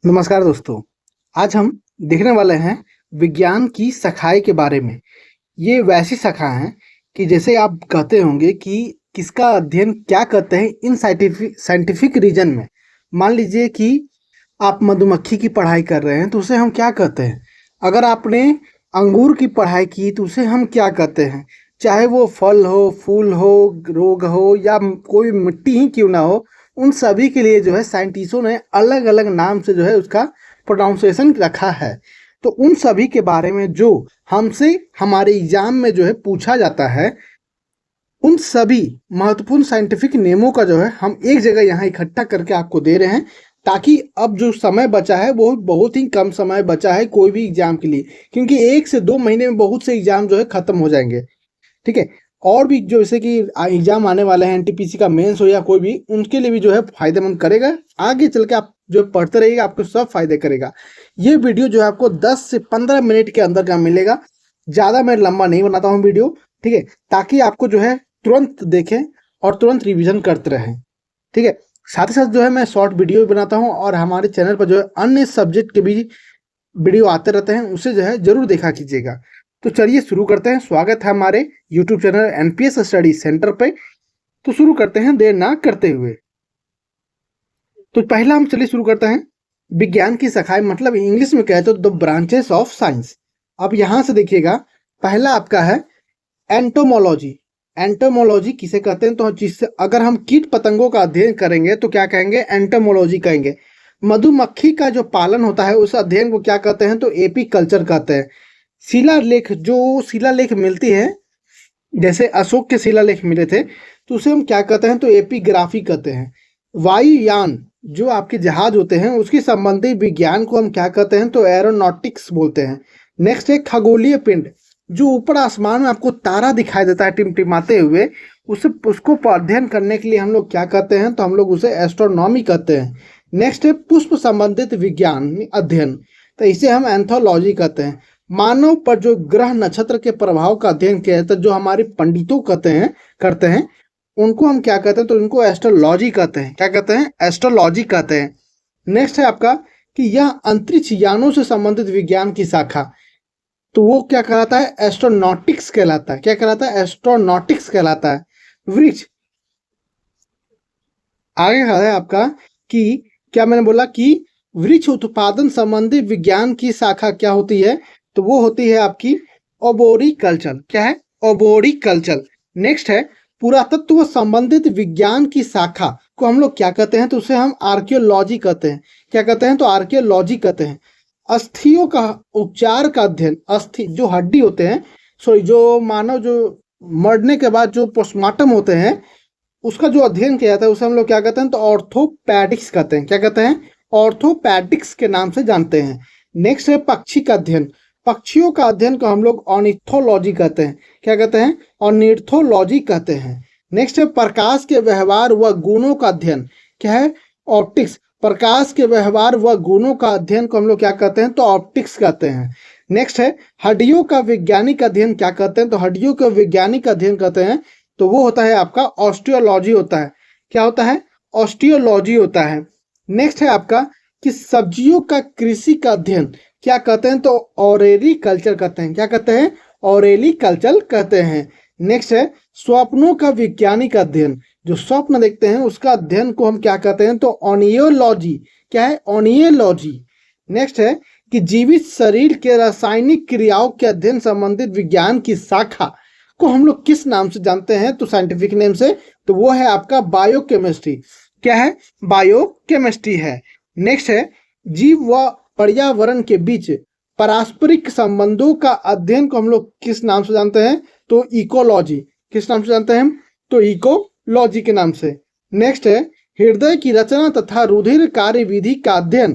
नमस्कार दोस्तों। आज हम देखने वाले हैं विज्ञान की शाखाएँ के बारे में। ये वैसी शाखा हैं कि जैसे आप कहते होंगे कि किसका अध्ययन क्या कहते हैं इन साइंटिफिक रीजन में। मान लीजिए कि आप मधुमक्खी की पढ़ाई कर रहे हैं तो उसे हम क्या कहते हैं? अगर आपने अंगूर की पढ़ाई की तो उसे हम क्या कहते हैं? चाहे वो फल हो, फूल हो, रोग हो या कोई मिट्टी ही क्यों ना हो, उन सभी के लिए जो है साइंटिस्टों ने अलग-अलग नाम से जो है उसका प्रोनाउंसिएशन रखा है। तो उन सभी के बारे में जो हमसे हमारे एग्जाम में जो है पूछा जाता है, उन सभी महत्वपूर्ण साइंटिफिक नेमों का जो है हम एक जगह यहाँ इकट्ठा करके आपको दे रहे हैं, ताकि अब जो समय बचा है वो बहुत ही कम समय बचा है कोई भी एग्जाम के लिए, क्योंकि 1 से 2 महीने में बहुत से एग्जाम जो है खत्म हो जाएंगे। ठीक है। और भी जो जैसे कि एग्जाम आने वाले हैं, एनटीपीसी का मेंस हो या कोई भी, उनके लिए भी जो है फायदेमंद करेगा। आगे चल के आप जो पढ़ते रहिएगा आपको सब फायदे करेगा। ये वीडियो जो है आपको 10 से 15 मिनट के अंदर का मिलेगा। ज़्यादा मैं लंबा नहीं बनाता हूँ वीडियो, ठीक है, ताकि आपको जो है तुरंत देखें और तुरंत रिवीजन करते रहें। ठीक है। साथ ही साथ जो है मैं शॉर्ट वीडियो भी बनाता हूँ और हमारे चैनल पर जो है अन्य सब्जेक्ट के भी वीडियो आते रहते हैं, उसे जो है जरूर देखा कीजिएगा। तो चलिए शुरू करते हैं। स्वागत है हमारे YouTube channel NPS study centre पे। तो शुरू करते हैं देर ना करते हुए। तो पहला हम चलिए शुरू करते हैं विज्ञान की शाखाएं, मतलब इंग्लिश में कहे तो द ब्रांचेस ऑफ साइंस। अब यहाँ से देखिएगा, पहला आपका है एंटोमोलॉजी। एंटोमोलॉजी किसे कहते हैं? तो जिससे अगर हम कीट पतंगों का अध्ययन करेंगे तो क्या कहेंगे? एंटोमोलॉजी कहेंगे। मधुमक्खी का जो पालन होता है उस अध्ययन को क्या कहते हैं? तो एपी कल्चर कहते हैं। शिलालेख, जो शिलालेख मिलती है, जैसे अशोक के शिलालेख मिले थे, तो उसे हम क्या कहते हैं? तो एपिग्राफी कहते हैं। वायुयान, जो आपके जहाज होते हैं उसके संबंधी विज्ञान को हम क्या कहते हैं? तो एरोनॉटिक्स बोलते हैं। नेक्स्ट है खगोलीय पिंड, जो ऊपर आसमान में आपको तारा दिखाई देता है टिमटिमाते हुए, उसको अध्ययन करने के लिए हम लोग क्या कहते हैं? तो हम लोग उसे एस्ट्रोनॉमी कहते हैं। नेक्स्ट है पुष्प संबंधित विज्ञान अध्ययन, तो इसे हम एंथोलॉजी कहते हैं। मानव पर जो ग्रह नक्षत्र के प्रभाव का अध्ययन किया जाता है, जो हमारे पंडितों करते हैं, उनको हम क्या कहते हैं? तो उनको एस्ट्रोलॉजी कहते हैं। क्या कहते हैं? एस्ट्रोलॉजी कहते हैं। नेक्स्ट है आपका कि यह अंतरिक्ष यानों से संबंधित विज्ञान की शाखा, तो वो क्या कहलाता है? एस्ट्रोनॉटिक्स कहलाता है। क्या कहलाता है? एस्ट्रोनॉटिक्स कहलाता है। वृक्ष, आगे है आपका कि क्या मैंने बोला कि वृक्ष उत्पादन संबंधी विज्ञान की शाखा क्या होती है? तो वो होती है आपकी ओबोरिकल्चर। क्या है? ओबोरिकल्चर। नेक्स्ट है पुरातत्व संबंधित विज्ञान की शाखा को हम लोग क्या कहते हैं? तो उसे हम आर्कियोलॉजी कहते हैं। क्या कहते हैं? तो आर्कियोलॉजी कहते हैं। अस्थियों का उपचार का अध्ययन, अस्थि जो हड्डी होते हैं, सॉरी, जो मानव जो मरने के बाद जो पोस्टमार्टम होते हैं, उसका जो अध्ययन किया जाता है उसे हम लोग क्या कहते हैं? तो ऑर्थोपैडिक्स कहते हैं। क्या कहते हैं? ऑर्थोपैडिक्स के नाम से जानते हैं। नेक्स्ट है पक्षी का अध्ययन। पक्षियों का अध्ययन को हम लोग ऑर्निथोलॉजी कहते हैं। क्या कहते हैं? ऑर्निथोलॉजी कहते हैं। नेक्स्ट है प्रकाश के व्यवहार व गुणों का अध्ययन। क्या है? ऑप्टिक्स। प्रकाश के व्यवहार व गुणों का अध्ययन को हम लोग क्या कहते हैं? तो ऑप्टिक्स कहते हैं। नेक्स्ट है हड्डियों का वैज्ञानिक अध्ययन। क्या कहते हैं? तो हड्डियों का वैज्ञानिक अध्ययन कहते हैं, तो वो होता है आपका ऑस्टियोलॉजी होता है। क्या होता है? ऑस्टियोलॉजी होता है। नेक्स्ट है आपका कि सब्जियों का कृषि का अध्ययन क्या कहते हैं? तो ऑरेली कल्चर कहते हैं। क्या कहते हैं? ऑरेली कल्चर कहते हैं। नेक्स्ट है स्वप्नों का वैज्ञानिक अध्ययन, जो स्वप्न देखते हैं उसका अध्ययन को हम क्या कहते हैं? तो ओनियोलॉजी। क्या है? ओनियोलॉजी। नेक्स्ट है कि जीवित शरीर के रासायनिक क्रियाओं के अध्ययन संबंधित विज्ञान की शाखा को हम लोग किस नाम से जानते हैं? तो साइंटिफिक नेम से, तो वो है आपका बायोकेमिस्ट्री। क्या है? बायोकेमिस्ट्री है। नेक्स्ट है जीव व पर्यावरण के बीच पारस्परिक संबंधों का अध्ययन को हम लोग किस नाम से जानते हैं? तो इकोलॉजी। किस नाम से जानते हैं हम? तो इकोलॉजी के नाम से। नेक्स्ट है हृदय की रचना तथा रुधिर कार्य विधि का अध्ययन,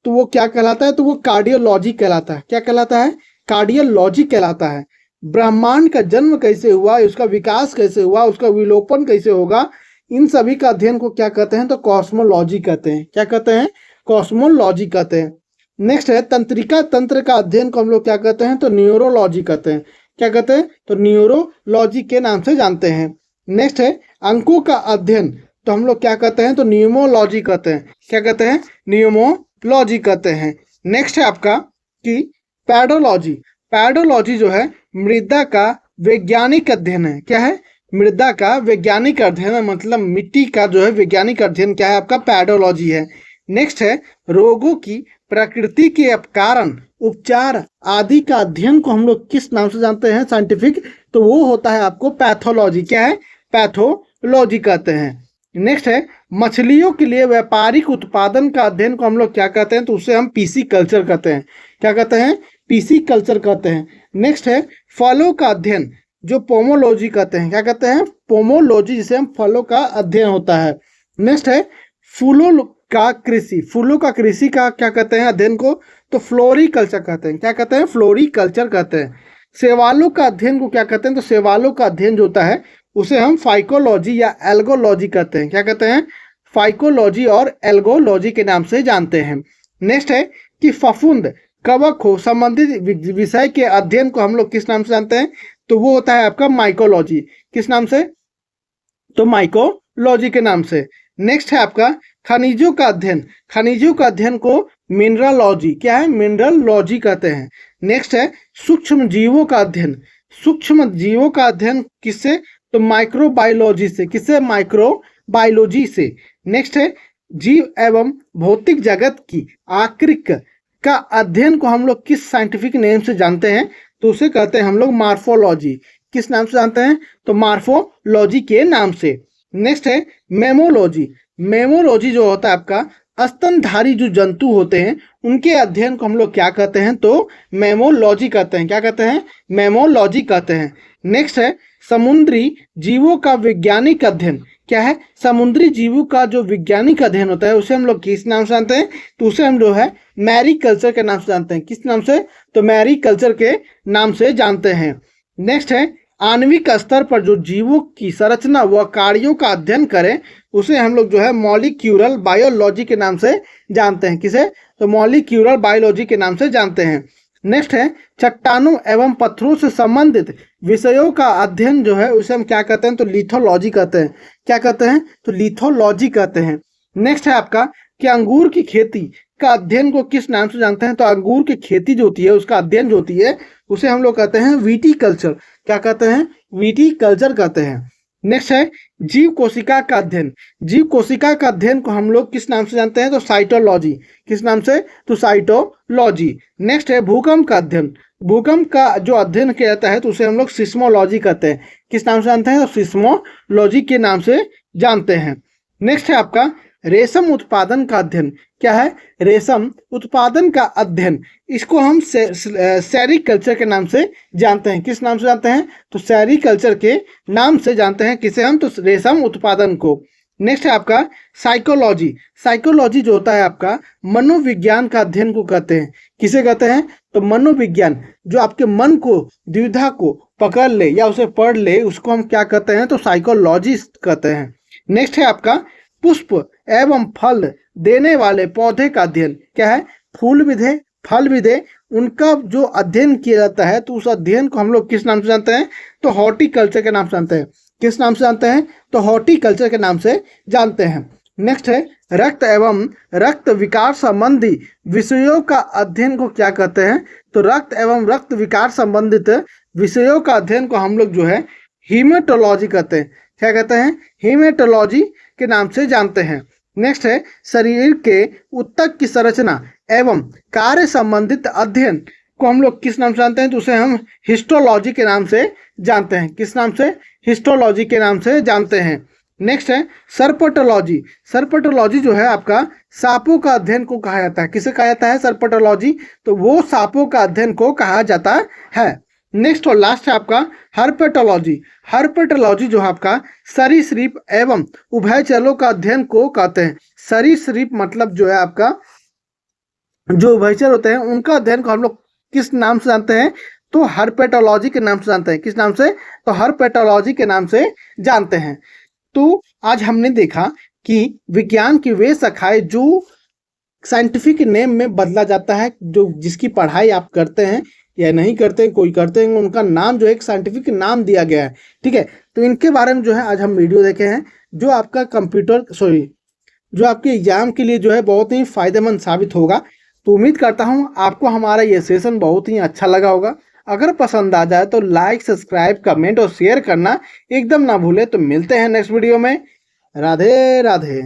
तो वो क्या कहलाता है? तो वो कार्डियोलॉजी कहलाता है। क्या कहलाता है? कार्डियोलॉजी कहलाता है। ब्रह्मांड का जन्म कैसे हुआ, उसका विकास कैसे हुआ, उसका विलोपन कैसे होगा, इन सभी का अध्ययन को क्या कहते हैं? तो कॉस्मोलॉजी कहते हैं। क्या कहते हैं? कॉस्मोलॉजी कहते हैं। नेक्स्ट है तंत्रिका तंत्र का अध्ययन को हम लोग क्या कहते हैं? तो न्यूरोलॉजी कहते हैं। क्या कहते हैं? तो न्यूरोलॉजी के नाम से जानते हैं। नेक्स्ट है अंकों का अध्ययन, तो हम लोग क्या कहते हैं? तो न्यूमोलॉजी कहते हैं। क्या कहते हैं? न्यूमो लॉजी कहते हैं। नेक्स्ट है आपका कि पैडोलॉजी। पैडोलॉजी जो है मृदा का वैज्ञानिक अध्ययन है। क्या है? मृदा का वैज्ञानिक अध्ययन है, मतलब मिट्टी का जो है वैज्ञानिक अध्ययन क्या है? आपका पैडोलॉजी है। नेक्स्ट है रोगों की प्रकृति के कारण, उपचार आदि का अध्ययन को हम लोग किस नाम से जानते हैं साइंटिफिक? तो वो होता है आपको पैथोलॉजी। क्या है? पैथोलॉजी कहते हैं। नेक्स्ट है मछलियों के लिए व्यापारिक उत्पादन का अध्ययन को हम लोग क्या कहते हैं? तो उसे हम पीसी कल्चर कहते हैं। क्या कहते हैं? पीसी कल्चर कहते हैं। नेक्स्ट है फलों का अध्ययन, जो पोमोलॉजी कहते हैं। क्या कहते हैं? पोमोलॉजी, जिसे हम फलों का अध्ययन होता है। नेक्स्ट है फूलों का कृषि। फूलों का कृषि का क्या कहते हैं अध्ययन को? तो फ्लोरिकल्चर कहते हैं। क्या कहते हैं? फ्लोरिकल्चर कहते हैं। शैवालों का अध्ययन को क्या कहते हैं? तो शैवालों का अध्ययन जो होता है उसे हम फाइकोलॉजी या एल्गोलॉजी कहते हैं। क्या कहते हैं? फाइकोलॉजी और एल्गोलॉजी के नाम से जानते हैं। नेक्स्ट है कि फफूंद, कवक हो संबंधित विषय के अध्ययन को हम लोग किस नाम से जानते हैं? तो वो होता है आपका माइकोलॉजी। किस नाम से? तो माइकोलॉजी के नाम से। नेक्स्ट है आपका खनिजों का अध्ययन। खनिजों का अध्ययन को मिनरलॉजी, क्या है? मिनरलॉजी कहते हैं। नेक्स्ट है सूक्ष्म जीवों का अध्ययन। सूक्ष्म जीवों का अध्ययन किससे? तो माइक्रोबायोलॉजी से। किससे? माइक्रोबायोलॉजी से। नेक्स्ट है जीव एवं भौतिक जगत की आकृति का अध्ययन को हम लोग किस साइंटिफिक नेम से जानते हैं? तो उसे कहते हैं हम लोग मार्फोलॉजी। किस नाम से जानते हैं? तो मार्फोलॉजी के नाम से। नेक्स्ट है मेमोलॉजी। मेमोलॉजी जो होता है आपका स्तनधारी जो जंतु होते हैं उनके अध्ययन को हम लोग क्या कहते हैं? तो मेमोलॉजी कहते हैं। क्या कहते हैं? मेमोलॉजी कहते हैं। नेक्स्ट है समुद्री जीवों का वैज्ञानिक अध्ययन। क्या है? समुद्री जीवों का जो वैज्ञानिक अध्ययन होता है उसे हम लोग किस नाम से जानते हैं? तो उसे हम जो है मैरीकल्चर के नाम से जानते हैं। किस नाम से? तो मैरीकल्चर के नाम से जानते हैं। नेक्स्ट है आणविक स्तर पर जो जीवों की संरचना व कार्यों का अध्ययन करें उसे हम लोग जो है मॉलिक्यूलर बायोलॉजी के नाम से जानते हैं। किसे? तो मॉलिक्यूलर बायोलॉजी के नाम से जानते हैं। नेक्स्ट है चट्टानों एवं पत्थरों से संबंधित विषयों का अध्ययन जो है उसे हम क्या कहते हैं? तो लिथोलॉजी कहते हैं। क्या कहते हैं? तो लिथोलॉजी कहते हैं। नेक्स्ट है आपका कि अंगूर की खेती का अध्ययन को किस नाम से जानते हैं? तो अंगूर की खेती जो होती है उसका अध्ययन जो होती है उसे हम लोग कहते हैं विटीकल्चर। क्या कहते हैं? विटीकल्चर कहते हैं। नेक्स्ट है जीव कोशिका का अध्ययन। जीव कोशिका का अध्ययन को हम लोग किस नाम से जानते हैं? तो साइटोलॉजी। किस नाम से? तो साइटोलॉजी। नेक्स्ट है भूकंप का अध्ययन। भूकंप का जो अध्ययन किया जाता है तो उसे हम लोग सिस्मोलॉजी कहते हैं। किस नाम से जानते हैं? तो सिस्मोलॉजी के नाम से जानते हैं। नेक्स्ट है आपका रेशम उत्पादन का अध्ययन। क्या है? रेशम उत्पादन का अध्ययन, इसको हम सेरिकल्चर के नाम से जानते हैं। किस नाम से जानते हैं? तो सेरिकल्चर के नाम से जानते हैं। किसे हम? तो रेशम उत्पादन को। नेक्स्ट है आपका साइकोलॉजी। साइकोलॉजी जो होता है आपका मनोविज्ञान का अध्ययन को कहते हैं। किसे कहते हैं? तो मनोविज्ञान, जो आपके मन को, द्विधा को पकड़ ले या उसे पढ़ ले उसको हम क्या कहते हैं? तो साइकोलॉजिस्ट कहते हैं। नेक्स्ट है आपका पुष्प एवं फल देने वाले पौधे का अध्ययन। क्या है? फूल भी दे फल भी दे, उनका जो अध्ययन किया जाता है तो उस अध्ययन को हम लोग किस नाम से जानते हैं? तो हॉर्टिकल्चर के नाम से जानते हैं। किस नाम से जानते हैं? तो हॉर्टिकल्चर के नाम से जानते हैं। नेक्स्ट है रक्त एवं रक्त विकार संबंधी विषयों का अध्ययन को क्या कहते हैं? तो रक्त एवं रक्त विकार संबंधित विषयों का अध्ययन को हम लोग जो है हीमेटोलॉजी कहते हैं। क्या कहते हैं? हीमेटोलॉजी के नाम से जानते हैं। नेक्स्ट है शरीर के ऊतक की संरचना एवं कार्य संबंधित अध्ययन को हम लोग किस नाम से जानते हैं? तो उसे हम हिस्टोलॉजी के नाम से जानते हैं। किस नाम से? हिस्टोलॉजी के नाम से जानते हैं। नेक्स्ट है सर्पेटोलॉजी। सर्पेटोलॉजी जो है आपका सांपों का अध्ययन को कहा जाता है। किसे कहा जाता है? सर्पेटोलॉजी। तो वो सांपों का अध्ययन को कहा जाता है। नेक्स्ट और लास्ट है आपका हर्पेटोलॉजी। हर्पेटोलॉजी जो है आपका सरीसृप एवं उभयचरों का अध्ययन को कहते हैं। सरीसृप मतलब जो है आपका जो उभयचर होते हैं उनका अध्ययन को हम लोग किस नाम से जानते हैं? तो हर्पेटोलॉजी के नाम से जानते हैं। किस नाम से? तो हर्पेटोलॉजी के नाम से जानते हैं। तो आज हमने देखा कि विज्ञान की वे शाखाएं जो साइंटिफिक नेम में बदला जाता है, जो जिसकी पढ़ाई आप करते हैं या नहीं करते हैं, कोई करते हैं, उनका नाम जो एक साइंटिफिक नाम दिया गया है। ठीक है, तो इनके बारे में जो है आज हम वीडियो देखे हैं। जो आपका जो आपके एग्जाम के लिए जो है बहुत ही फायदेमंद साबित होगा। तो उम्मीद करता हूँ आपको हमारा ये सेशन बहुत ही अच्छा लगा होगा। अगर पसंद आ जाए तो लाइक, सब्सक्राइब, कमेंट और शेयर करना एकदम ना भूले। तो मिलते हैं नेक्स्ट वीडियो में। राधे राधे।